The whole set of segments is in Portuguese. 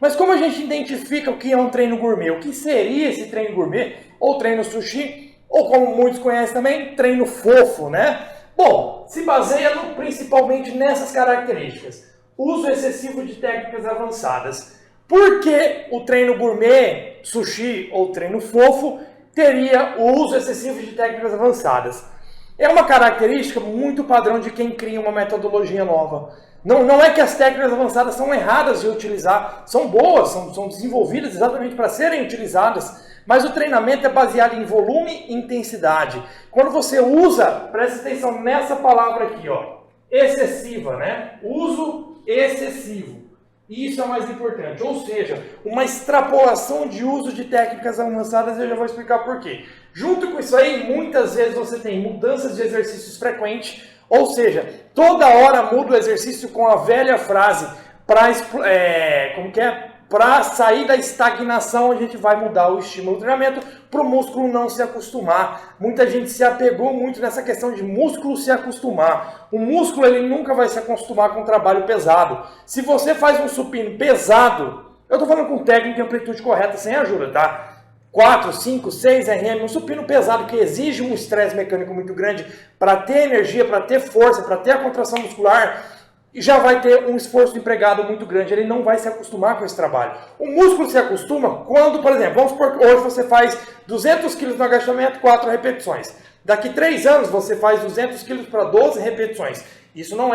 Mas como a gente identifica o que é um treino gourmet? O que seria esse treino gourmet? Ou treino sushi? Ou como muitos conhecem também, treino fofo, né? Bom, se baseia principalmente nessas características. Uso excessivo de técnicas avançadas. Por que o treino gourmet, sushi ou treino fofo teria o uso excessivo de técnicas avançadas? É uma característica muito padrão de quem cria uma metodologia nova. Não é que as técnicas avançadas são erradas de utilizar, são boas, são desenvolvidas exatamente para serem utilizadas, mas o treinamento é baseado em volume e intensidade. Quando você usa, presta atenção nessa palavra aqui, ó, excessiva, né? Uso excessivo. Isso é o mais importante, ou seja, uma extrapolação de uso de técnicas avançadas, eu já vou explicar por quê. Junto com isso aí, muitas vezes você tem mudanças de exercícios frequentes, ou seja, toda hora muda o exercício com a velha frase, para sair da estagnação, a gente vai mudar o estímulo do treinamento para o músculo não se acostumar. Muita gente se apegou muito nessa questão de músculo se acostumar. O músculo ele nunca vai se acostumar com um trabalho pesado. Se você faz um supino pesado, eu estou falando com técnica e amplitude correta, sem ajuda, tá? 4, 5, 6 RM, um supino pesado que exige um estresse mecânico muito grande para ter energia, para ter força, para ter a contração muscular, e já vai ter um esforço empregado muito grande, ele não vai se acostumar com esse trabalho. O músculo se acostuma quando, por exemplo, vamos supor que hoje você faz 200 kg no agachamento, 4 repetições. Daqui 3 anos você faz 200 kg para 12 repetições. Isso não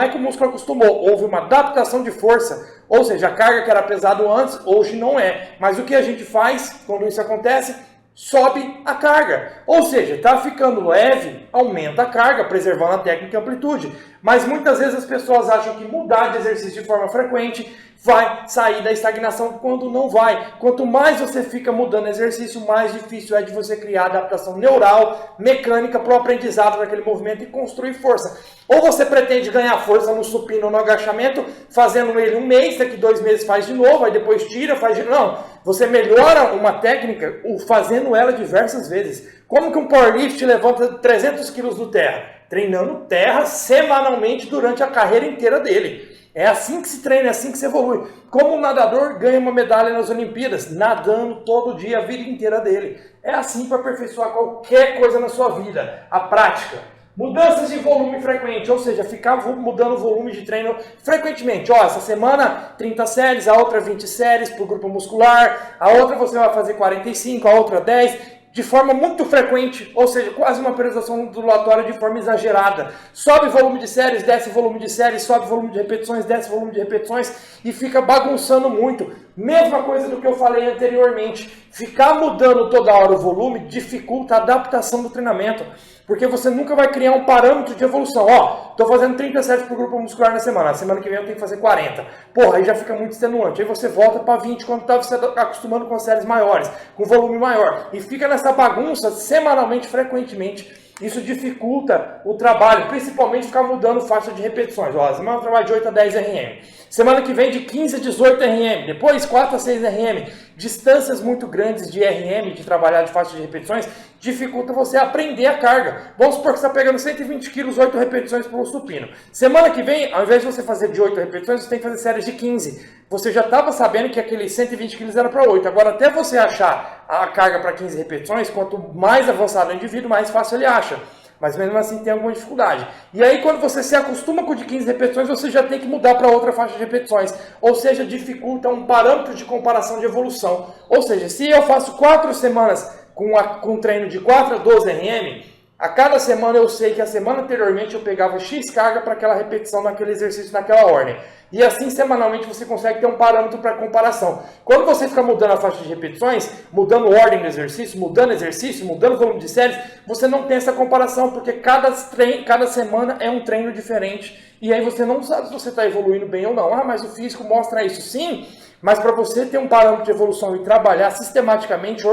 é que o músculo acostumou, houve uma adaptação de força, ou seja, a carga que era pesado antes, hoje não é. Mas o que a gente faz quando isso acontece? Sobe a carga. Ou seja, está ficando leve, aumenta a carga, preservando a técnica e amplitude. Mas muitas vezes as pessoas acham que mudar de exercício de forma frequente vai sair da estagnação quando não vai. Quanto mais você fica mudando exercício, mais difícil é de você criar adaptação neural, mecânica para o aprendizado daquele movimento e construir força. Ou você pretende ganhar força no supino ou no agachamento, fazendo ele um mês, daqui 2 meses faz de novo, aí depois tira, faz de novo. Não, você melhora uma técnica fazendo ela diversas vezes. Como que um powerlift levanta 300 kg do terra? Treinando terra semanalmente durante a carreira inteira dele. É assim que se treina, é assim que se evolui. Como um nadador ganha uma medalha nas Olimpíadas, nadando todo dia a vida inteira dele. É assim para aperfeiçoar qualquer coisa na sua vida. A prática. Mudanças de volume frequente, ou seja, ficar mudando o volume de treino frequentemente. Ó, essa semana 30 séries, a outra 20 séries para o grupo muscular, a outra você vai fazer 45, a outra 10, de forma muito frequente, ou seja, quase uma periodização ondulatória de forma exagerada. Sobe volume de séries, desce volume de séries, sobe volume de repetições, desce volume de repetições e fica bagunçando muito. Mesma coisa do que eu falei anteriormente. Ficar mudando toda hora o volume dificulta a adaptação do treinamento. Porque você nunca vai criar um parâmetro de evolução. Ó, estou fazendo 30 séries por grupo muscular na semana. Na semana que vem eu tenho que fazer 40. Porra, aí já fica muito extenuante. Aí você volta para 20 quando está você acostumando com séries maiores, com volume maior. E fica nessa bagunça semanalmente, frequentemente. Isso dificulta o trabalho, principalmente ficar mudando faixa de repetições. Ó, semana eu trabalho de 8 a 10 RM. Semana que vem de 15 a 18 RM. Depois 4 a 6 RM. Distâncias muito grandes de RM, de trabalhar de faixa de repetições, dificulta você aprender a carga. Vamos supor que você está pegando 120 quilos, 8 repetições por supino. Semana que vem, ao invés de você fazer de 8 repetições, você tem que fazer séries de 15. Você já estava sabendo que aqueles 120 quilos era para 8. Agora, até você achar a carga para 15 repetições, quanto mais avançado o indivíduo, mais fácil ele acha. Mas mesmo assim tem alguma dificuldade. E aí quando você se acostuma com o de 15 repetições, você já tem que mudar para outra faixa de repetições. Ou seja, dificulta um parâmetro de comparação de evolução. Ou seja, se eu faço 4 semanas com um treino de 4 a 12 RM, a cada semana eu sei que a semana anteriormente eu pegava X carga para aquela repetição naquele exercício, naquela ordem. E assim, semanalmente, você consegue ter um parâmetro para comparação. Quando você fica mudando a faixa de repetições, mudando a ordem do exercício, mudando o volume de séries, você não tem essa comparação, porque cada semana é um treino diferente. E aí você não sabe se você está evoluindo bem ou não. Ah, mas o físico mostra isso. Sim, mas para você ter um parâmetro de evolução e trabalhar sistematicamente,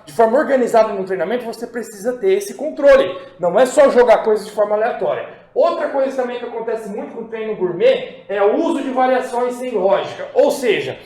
de forma organizada no treinamento, você precisa ter esse controle. Não é só jogar coisas de forma aleatória. Outra coisa também que acontece muito com o treino gourmet é o uso de variações sem lógica. Ou seja,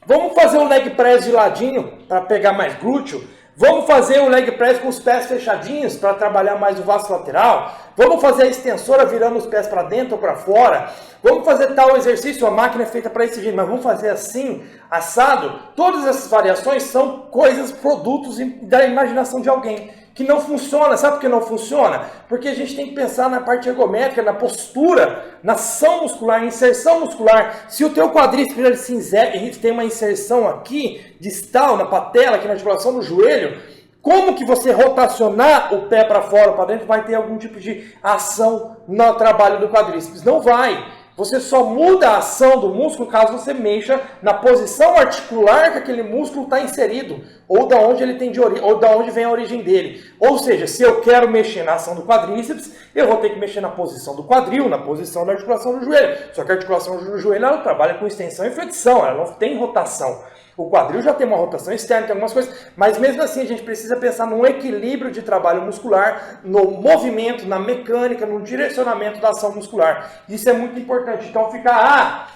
vamos fazer um leg press de ladinho para pegar mais glúteo, Vamos fazer o leg press com os pés fechadinhos para trabalhar mais o vasto lateral? Vamos fazer a extensora virando os pés para dentro ou para fora? Vamos fazer tal exercício, a máquina é feita para esse jeito, mas vamos fazer assim, assado? Todas essas variações são coisas, produtos da imaginação de alguém, que não funciona. Sabe por que não funciona? Porque a gente tem que pensar na parte ergométrica, na postura, na ação muscular, na inserção muscular. Se o teu quadríceps ele tem uma inserção aqui, distal, na patela, aqui na articulação do joelho, como que você rotacionar o pé para fora ou para dentro vai ter algum tipo de ação no trabalho do quadríceps? Não vai. Você só muda a ação do músculo caso você mexa na posição articular que aquele músculo está inserido, ou da onde ele tem ou da onde vem a origem dele. Ou seja, se eu quero mexer na ação do quadríceps, eu vou ter que mexer na posição do quadril, na posição da articulação do joelho. Só que a articulação do joelho ela trabalha com extensão e flexão, ela não tem rotação. O quadril já tem uma rotação externa, tem algumas coisas, mas mesmo assim a gente precisa pensar num equilíbrio de trabalho muscular, no movimento, na mecânica, no direcionamento da ação muscular. Isso é muito importante. Então fica,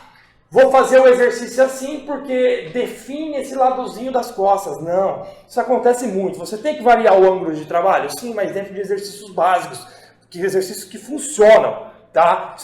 vou fazer o exercício assim porque define esse ladozinho das costas. Não, isso acontece muito. Você tem que variar o ângulo de trabalho? Sim, mas dentro de exercícios básicos, exercícios que funcionam. Tá?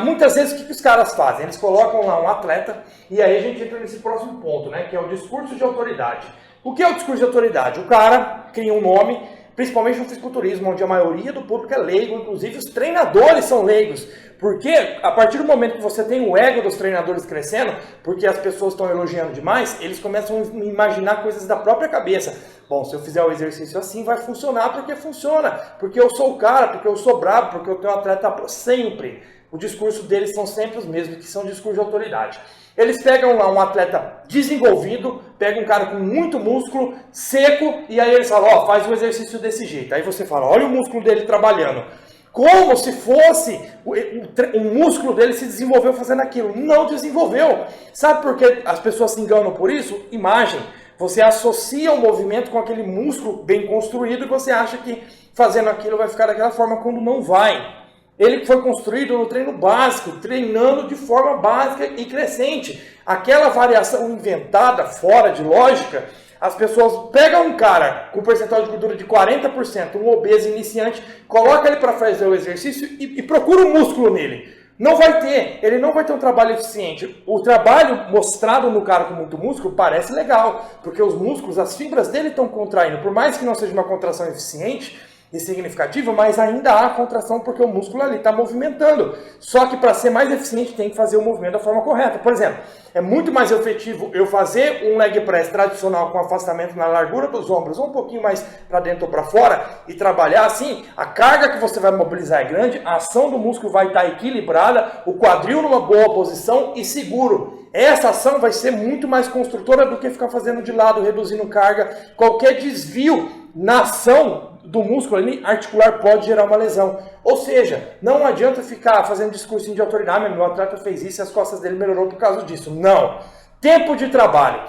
Muitas vezes o que os caras fazem? Eles colocam lá um atleta e aí a gente entra nesse próximo ponto, né? Que é o discurso de autoridade. O que é o discurso de autoridade? O cara cria um nome, principalmente no fisiculturismo, onde a maioria do público é leigo, inclusive os treinadores são leigos. Porque a partir do momento que você tem o ego dos treinadores crescendo, porque as pessoas estão elogiando demais, eles começam a imaginar coisas da própria cabeça. Bom, se eu fizer o exercício assim, vai funcionar porque funciona. Porque eu sou o cara, porque eu sou brabo, porque eu tenho um atleta sempre. O discurso deles são sempre os mesmos, que são discurso de autoridade. Eles pegam lá um atleta desenvolvido, pegam um cara com muito músculo, seco, e aí eles falam, faz um exercício desse jeito. Aí você fala, olha o músculo dele trabalhando. Como se fosse o músculo dele se desenvolveu fazendo aquilo. Não desenvolveu. Sabe por que as pessoas se enganam por isso? Imagem. Você associa o movimento com aquele músculo bem construído e você acha que fazendo aquilo vai ficar daquela forma quando não vai. Ele foi construído no treino básico, treinando de forma básica e crescente. Aquela variação inventada, fora de lógica, as pessoas pegam um cara com percentual de gordura de 40%, um obeso iniciante, coloca ele para fazer o exercício e procura um músculo nele. Não vai ter, ele não vai ter um trabalho eficiente. O trabalho mostrado no cara com muito músculo parece legal, porque os músculos, as fibras dele estão contraindo. Por mais que não seja uma contração eficiente e significativa, mas ainda há contração porque o músculo ali está movimentando. Só que para ser mais eficiente tem que fazer o movimento da forma correta. Por exemplo, é muito mais efetivo eu fazer um leg press tradicional com afastamento na largura dos ombros, um pouquinho mais para dentro ou para fora, e trabalhar assim, a carga que você vai mobilizar é grande, a ação do músculo vai estar equilibrada, o quadril numa boa posição e seguro. Essa ação vai ser muito mais construtora do que ficar fazendo de lado, reduzindo carga. Qualquer desvio na ação do músculo ali, articular pode gerar uma lesão. Ou seja, não adianta ficar fazendo discursinho de autoridade, meu atleta fez isso e as costas dele melhorou por causa disso. Não. Tempo de trabalho.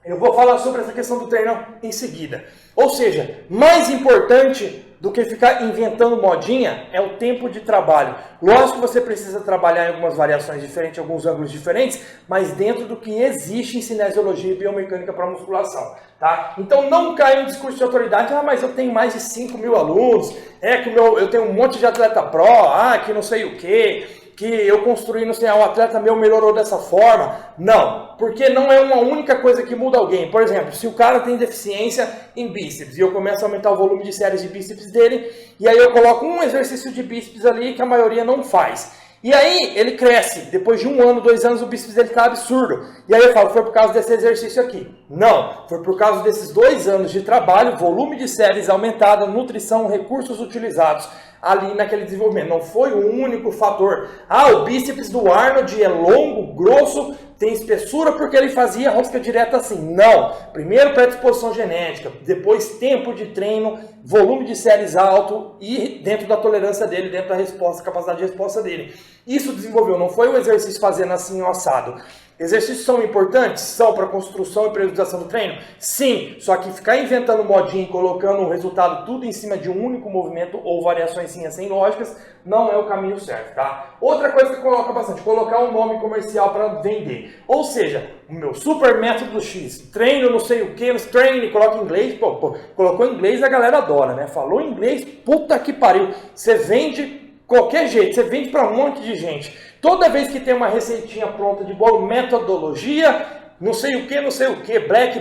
Eu vou falar sobre essa questão do treino em seguida. Ou seja, mais importante do que ficar inventando modinha é o tempo de trabalho. Lógico que você precisa trabalhar em algumas variações diferentes, alguns ângulos diferentes, mas dentro do que existe em cinesiologia e biomecânica para musculação. Tá? Então não caia no discurso de autoridade, mas eu tenho mais de 5 mil alunos, que eu tenho um monte de atleta pró, que não sei o quê, que eu construí, não sei, o atleta meu melhorou dessa forma. Não, porque não é uma única coisa que muda alguém. Por exemplo, se o cara tem deficiência em bíceps e eu começo a aumentar o volume de séries de bíceps dele, e aí eu coloco um exercício de bíceps ali que a maioria não faz. E aí ele cresce, depois de 1 ano, 2 anos, o bíceps dele está absurdo. E aí eu falo, foi por causa desse exercício aqui. Não, foi por causa desses 2 anos de trabalho, volume de séries aumentado, nutrição, recursos utilizados ali naquele desenvolvimento. Não foi o único fator. O bíceps do Arnold é longo, grosso, tem espessura porque ele fazia rosca direta assim. Não. Primeiro predisposição genética, depois tempo de treino, volume de séries alto e dentro da tolerância dele, dentro da resposta, capacidade de resposta dele. Isso desenvolveu, não foi o exercício fazendo assim assado. Exercícios são importantes? São para construção e periodização do treino? Sim, só que ficar inventando modinha e colocando o resultado tudo em cima de um único movimento ou variações sem lógicas não é o caminho certo, tá? Outra coisa que coloca bastante, colocar um nome comercial para vender. Ou seja, o meu super método X, treino não sei o que, treine, coloca em inglês, pô, colocou em inglês a galera adora, né? Falou em inglês, puta que pariu. Você vende qualquer jeito, você vende para um monte de gente. Toda vez que tem uma receitinha pronta de bolo, metodologia, não sei o que, black,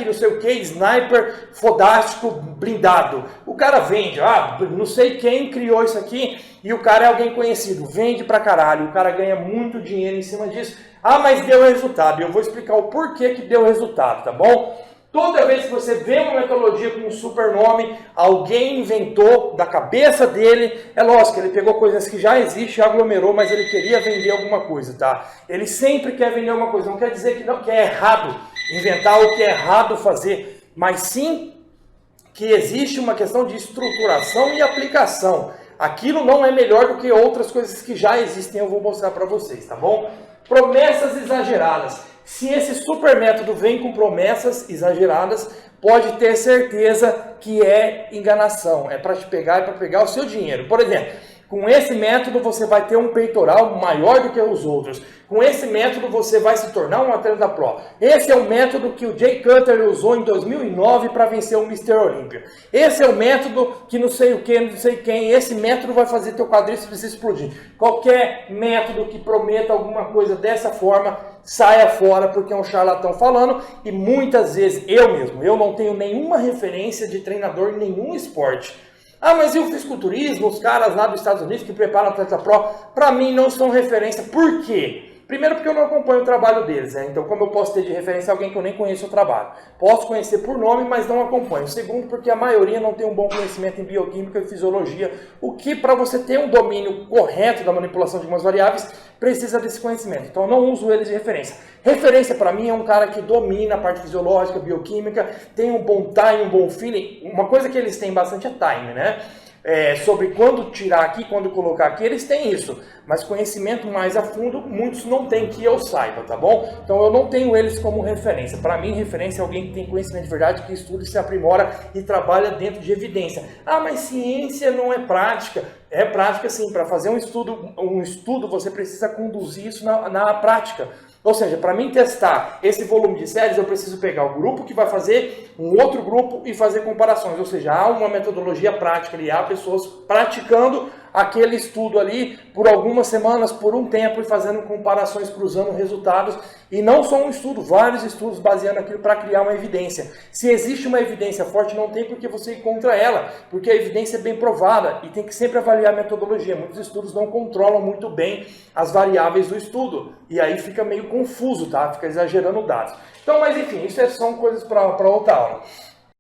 não sei o que, sniper, fodástico, blindado. O cara vende, não sei quem criou isso aqui e o cara é alguém conhecido, vende pra caralho, o cara ganha muito dinheiro em cima disso. Mas deu resultado, eu vou explicar o porquê que deu resultado, tá bom? Toda vez que você vê uma metodologia com um super nome, alguém inventou da cabeça dele, é lógico, ele pegou coisas que já existem e aglomerou, mas ele queria vender alguma coisa, tá? Ele sempre quer vender alguma coisa, não quer dizer que é errado inventar ou que é errado fazer, mas sim que existe uma questão de estruturação e aplicação. Aquilo não é melhor do que outras coisas que já existem, eu vou mostrar para vocês, tá bom? Promessas exageradas. Se esse super método vem com promessas exageradas, pode ter certeza que é enganação. É para te pegar, para pegar o seu dinheiro. Por exemplo, com esse método você vai ter um peitoral maior do que os outros. Com esse método você vai se tornar um atleta pro. Esse é o método que o Jay Cutler usou em 2009 para vencer o Mr. Olympia. Esse é o método que não sei o que, não sei quem. Esse método vai fazer teu quadríceps explodir. Qualquer método que prometa alguma coisa dessa forma, saia fora porque é um charlatão falando. E muitas vezes, eu não tenho nenhuma referência de treinador em nenhum esporte. Mas e o fisiculturismo, os caras lá dos Estados Unidos que preparam atleta pro, para mim não são referência. Por quê? Primeiro porque eu não acompanho o trabalho deles, né? Então como eu posso ter de referência alguém que eu nem conheço o trabalho? Posso conhecer por nome, mas não acompanho. Segundo, porque a maioria não tem um bom conhecimento em bioquímica e fisiologia, o que para você ter um domínio correto da manipulação de algumas variáveis, precisa desse conhecimento. Então eu não uso eles de referência. Referência para mim é um cara que domina a parte fisiológica, bioquímica, tem um bom time, um bom feeling. Uma coisa que eles têm bastante é time, né? Sobre quando tirar aqui, quando colocar aqui, eles têm isso. Mas conhecimento mais a fundo, muitos não têm que eu saiba, tá bom? Então eu não tenho eles como referência. Para mim, referência é alguém que tem conhecimento de verdade, que estuda e se aprimora e trabalha dentro de evidência. Mas ciência não é prática. É prática sim, para fazer um estudo você precisa conduzir isso na prática. Ou seja, para mim testar esse volume de séries, eu preciso pegar o grupo que vai fazer um outro grupo e fazer comparações. Ou seja, há uma metodologia prática ali, há pessoas praticando aquele estudo ali por algumas semanas, por um tempo, e fazendo comparações, cruzando resultados. E não só um estudo, vários estudos baseando aquilo para criar uma evidência. Se existe uma evidência forte, não tem por que você ir contra ela, porque a evidência é bem provada e tem que sempre avaliar a metodologia. Muitos estudos não controlam muito bem as variáveis do estudo, e aí fica meio confuso, tá? Fica exagerando dados. Então, mas enfim, isso são coisas para outra aula.